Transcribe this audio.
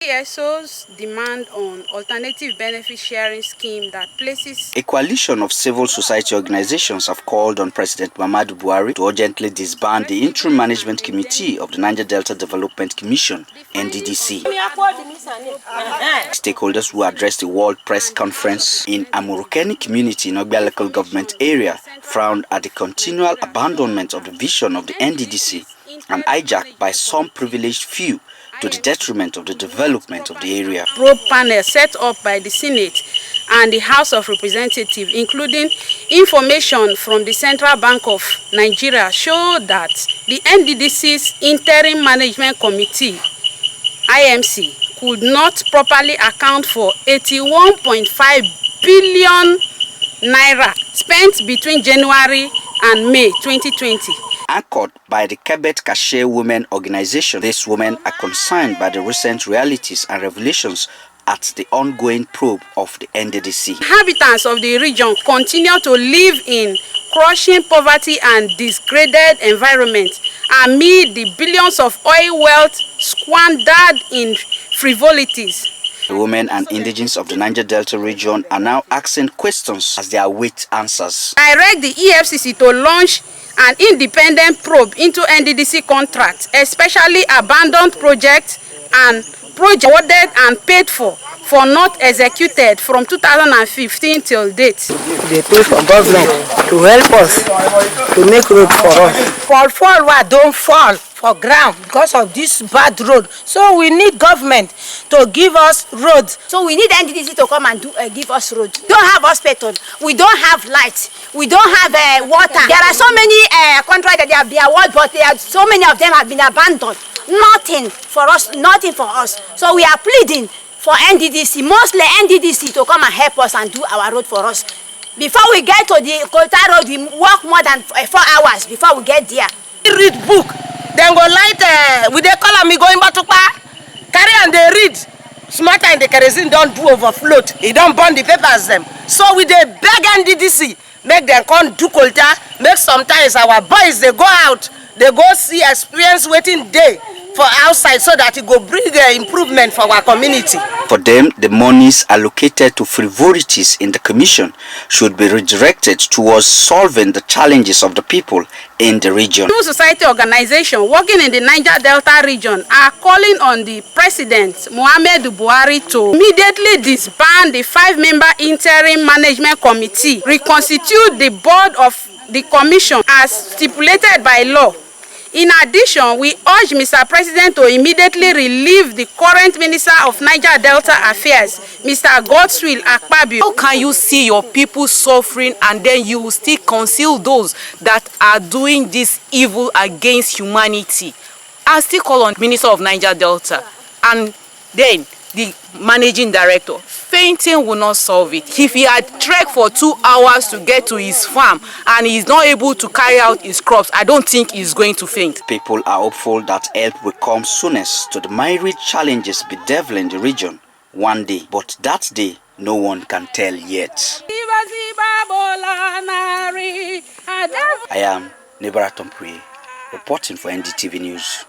ESO's demand on alternative benefit sharing scheme that places... A coalition of civil society organizations have called on President Muhammadu Buhari to urgently disband the Interim Management Committee of the Niger Delta Development Commission, Nddc. Stakeholders who addressed the World Press Conference in Amurukeni community in Ogbia local government area frowned at the continual abandonment of the vision of the Nddc and hijacked by some privileged few to the detriment of the development of the area. Probe panel set up by the Senate and the House of Representatives, including information from the Central Bank of Nigeria, show that the Nddc's Interim Management Committee, IMC, could not properly account for 81.5 billion naira spent between January and May 2020. Anchored by the Kebet Kashe Women Organization, these women are concerned by the recent realities and revelations at the ongoing probe of the Nddc. Inhabitants of the region continue to live in crushing poverty and degraded environment amid the billions of oil wealth squandered in frivolities. The women and indigenes of the Niger Delta region are now asking questions as they await answers. Direct the EFCC to launch an independent probe into Nddc contracts, especially abandoned projects and projects awarded and paid for not executed from 2015 till date. They pay for government to help us, to make road for us. Fall, don't fall for ground because of this bad road. So we need government to give us roads. So we need Nddc to come and give us roads. We don't have hospital, we don't have lights, we don't have water. There are so many contracts that they have been awarded, but so many of them have been abandoned. Nothing for us, nothing for us. So we are pleading for Nddc, mostly Nddc, to come and help us and do our road for us. Before we get to the Kota road, we walk more than 4 hours before we get there. We read book, then go light with the color me going back to carry and they read. Smarter and the kerosene don't do overfloat. He don't burn the papers them. So we dey beg Nddc, make them come do Kolta, make sometimes our boys they go out, they go see experience waiting day for outside so that it go bring improvement for our community. For them, the monies allocated to frivolities in the commission should be redirected towards solving the challenges of the people in the region. Civil society organizations working in the Niger Delta region are calling on the President Muhammadu Buhari to immediately disband the 5-member Interim Management Committee, reconstitute the board of the commission as stipulated by law. In addition, we urge Mr. President to immediately relieve the current Minister of Niger Delta Affairs, Mr. Godswill Akpabio. How can you see your people suffering and then you will still conceal those that are doing this evil against humanity? I still call on Minister of Niger Delta and then the Managing Director. Fainting will not solve it. If he had trekked for 2 hours to get to his farm and he's not able to carry out his crops, I don't think he's going to faint. People are hopeful that help will come soonest to the myriad challenges bedeviling the region one day, but that day no one can tell yet. I am Nebaratompuye, reporting for NDTV News.